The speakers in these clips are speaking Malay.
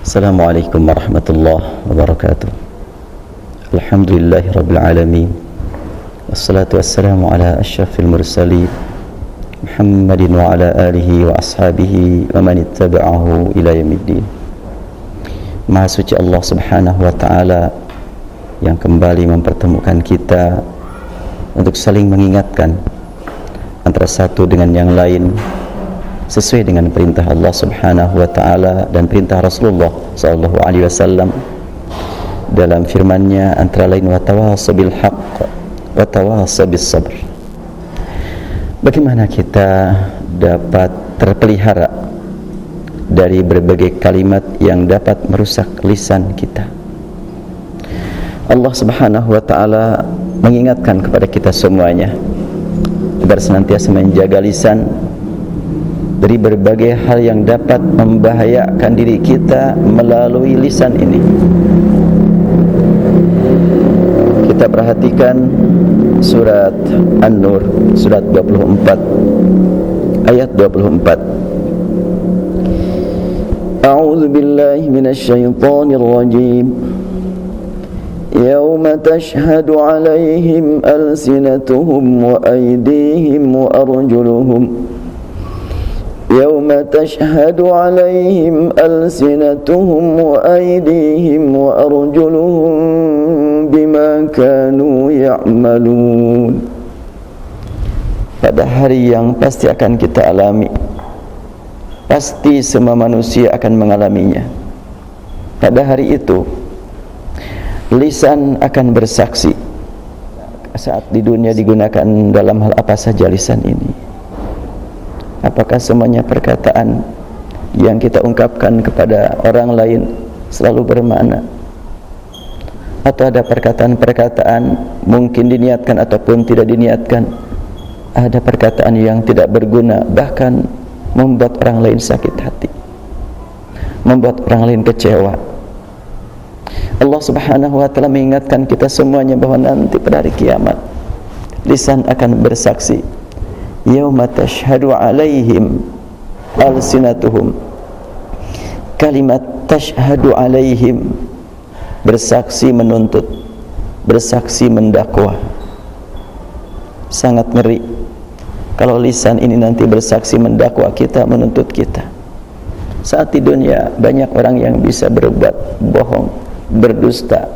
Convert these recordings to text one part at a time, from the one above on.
Assalamualaikum warahmatullahi wabarakatuh. Alhamdulillahi rabbil alamin. Wassalatu wassalamu ala asyrafil mursalin Muhammadin wa ala alihi wa ashabihi wa man ittaba'ahu ila yaumiddin. Maha suci Allah Subhanahu wa taala yang kembali mempertemukan kita untuk saling mengingatkan antara satu dengan yang lain sesuai dengan perintah Allah Subhanahu wa taala dan perintah Rasulullah sallallahu alaihi wasallam dalam firman-Nya, antara lain wa tawassaw bil haqq wa tawassaw bis sabr. Bagaimana kita dapat terpelihara dari berbagai kalimat yang dapat merusak lisan kita. Allah Subhanahu wa taala mengingatkan kepada kita semuanya agar senantiasa menjaga lisan dari berbagai hal yang dapat membahayakan diri kita melalui lisan ini. Kita perhatikan surat An-Nur, surat 24, ayat 24. A'udzu billahi minasy syaithanir rajim. Yauma tashhadu 'alaihim alsinatuhum wa aydihim wa arjuluhum. يوم تشهد عليهم ألسنتهم وأيديهم وأرجلهم بما كانوا يعملون. Pada hari yang pasti akan kita alami, pasti semua manusia akan mengalaminya. Pada hari itu lisan akan bersaksi. Saat di dunia digunakan dalam hal apa saja lisan ini? Apakah semuanya perkataan yang kita ungkapkan kepada orang lain selalu bermakna? Atau ada perkataan-perkataan mungkin diniatkan ataupun tidak diniatkan? Ada perkataan yang tidak berguna, bahkan membuat orang lain sakit hati, membuat orang lain kecewa. Allah Subhanahu wa taala mengingatkan kita semuanya bahwa nanti pada hari kiamat lisan akan bersaksi. Yauma tashhadu 'alaihim alsinatuhum. Kalimat tashhadu 'alaihim, bersaksi menuntut, bersaksi mendakwa. Sangat ngeri kalau lisan ini nanti bersaksi mendakwa kita, menuntut kita. Saat di dunia banyak orang yang bisa berbuat bohong, berdusta,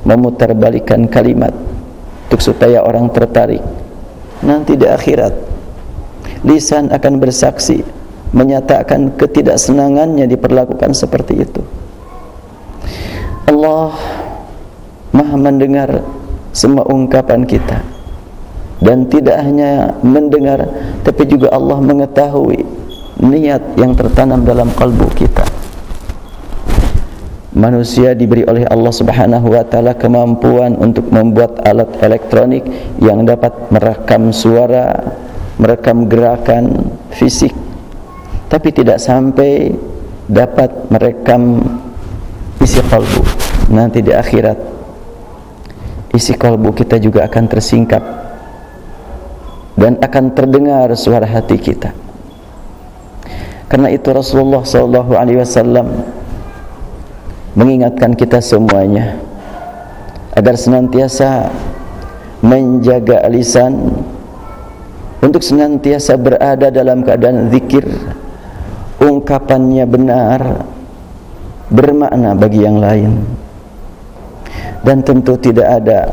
memutarbalikkan kalimat untuk supaya orang tertarik. Nanti di akhirat lisan akan bersaksi, menyatakan ketidaksenangannya diperlakukan seperti itu. Allah Maha mendengar semua ungkapan kita, dan tidak hanya mendengar, tapi juga Allah mengetahui niat yang tertanam dalam kalbu kita. Manusia diberi oleh Allah Subhanahu wa taala kemampuan untuk membuat alat elektronik yang dapat merekam suara, merekam gerakan fisik, tapi tidak sampai dapat merekam isi kalbu. Nanti di akhirat isi kalbu kita juga akan tersingkap dan akan terdengar suara hati kita. Karena itu Rasulullah sallallahu alaihi wasallam mengingatkan kita semuanya agar senantiasa menjaga lisan untuk senantiasa berada dalam keadaan zikir, ungkapannya benar, bermakna bagi yang lain. Dan tentu tidak ada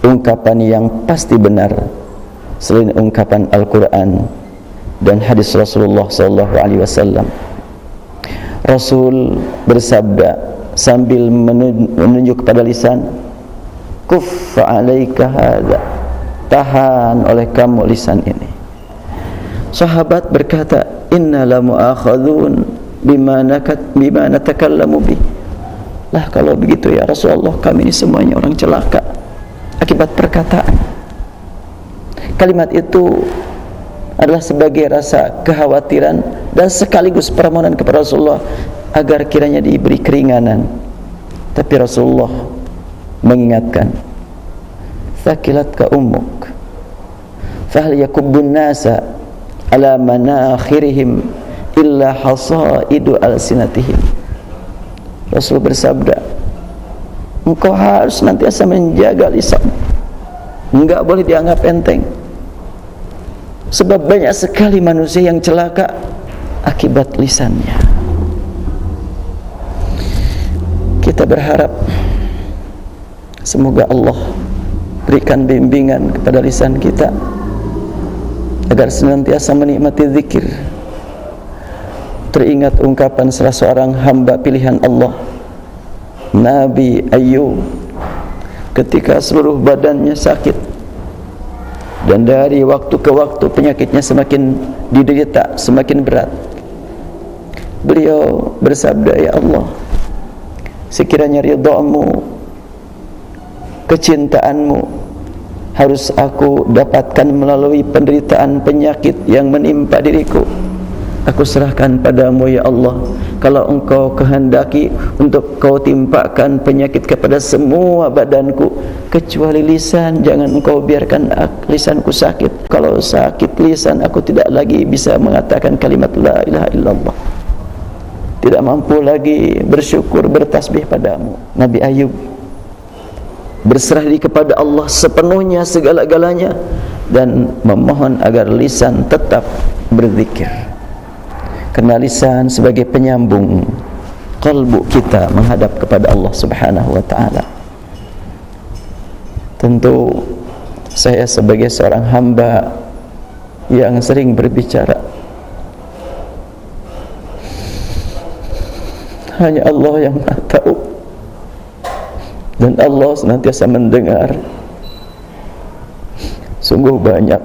ungkapan yang pasti benar selain ungkapan Al-Quran dan hadis Rasulullah SAW. Rasul bersabda sambil menunjuk kepada lisan, kuffa alaika hadza, tahan oleh kamu lisan ini. Sahabat berkata, inna la mu'akhadun bima natakallamu bih. Lah kalau begitu ya Rasulullah, kami ini semuanya orang celaka akibat perkataan. Kalimat itu adalah sebagai rasa kekhawatiran dan sekaligus permohonan kepada Rasulullah agar kiranya diberi keringanan. Tapi Rasulullah mengingatkan, thaqilatka ummuk fahal yakubbun nasa ala manakhirihim illa hasaidu alsinatihim. Rasul bersabda, engkau harus nantiasa menjaga lisan, enggak boleh dianggap enteng. Sebab banyak sekali manusia yang celaka akibat lisannya. Kita berharap semoga Allah berikan bimbingan kepada lisan kita agar senantiasa menikmati zikir, teringat ungkapan salah seorang hamba pilihan Allah, Nabi Ayyub, ketika seluruh badannya sakit dan dari waktu ke waktu penyakitnya semakin diderita, semakin berat. Beliau bersabda, ya Allah, sekiranya ridha-Mu, kecintaan-Mu harus aku dapatkan melalui penderitaan penyakit yang menimpa diriku, aku serahkan padamu ya Allah. Kalau engkau kehendaki untuk kau timpakan penyakit kepada semua badanku kecuali lisan, jangan engkau biarkan lisanku sakit. Kalau sakit lisan, aku tidak lagi bisa mengatakan kalimat la ilaha illallah, tidak mampu lagi bersyukur, bertasbih padamu. Nabi Ayub berserah diri kepada Allah sepenuhnya, segala-galanya, dan memohon agar lisan tetap berzikir. Karena lisan sebagai penyambung kalbu kita menghadap kepada Allah Subhanahu wa ta'ala. Tentu saya sebagai seorang hamba yang sering berbicara, hanya Allah yang Maha tahu, dan Allah senantiasa mendengar. Sungguh banyak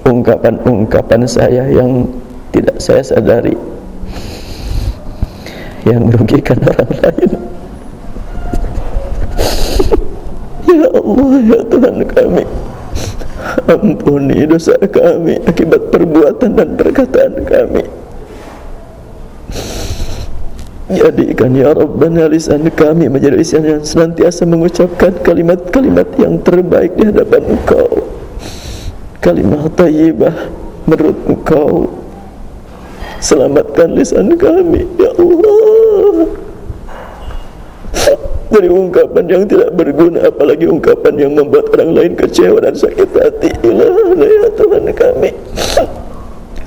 ungkapan-ungkapan saya yang tidak saya sadari, yang merugikan orang lain. Ya Allah, ya Tuhan kami, ampuni dosa kami akibat perbuatan dan perkataan kami. Jadikan ya Rabbana lisan kami menjadi lisan yang senantiasa mengucapkan kalimat-kalimat yang terbaik di hadapan Engkau, kalimat thayyibah menurut Engkau. Selamatkan lisan kami ya Allah dari ungkapan yang tidak berguna, apalagi ungkapan yang membuat orang lain kecewa dan sakit hati. Ilah ya Tuhan kami,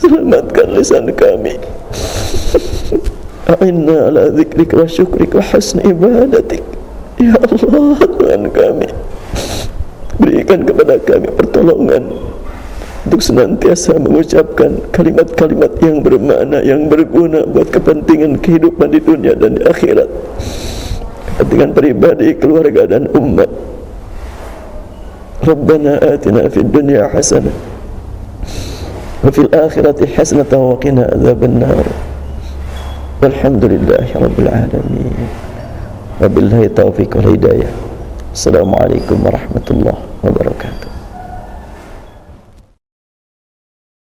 selamatkan lisan kami. A'inna ala zikrika wa syukrika wa husni ibadatik. Ya Allah, Tuhan kami, berikan kepada kami pertolongan untuk senantiasa mengucapkan kalimat-kalimat yang bermakna, yang berguna buat kepentingan kehidupan di dunia dan di akhirat, kepentingan pribadi, keluarga dan umat. Rabbana atina fid dunya hasanah wa fil akhirati hasanah wa qina adzabannar. Walhamdulillahi rabbil alamin. Wabillahi taufiq wal hidayah. Assalamualaikum warahmatullahi wabarakatuh.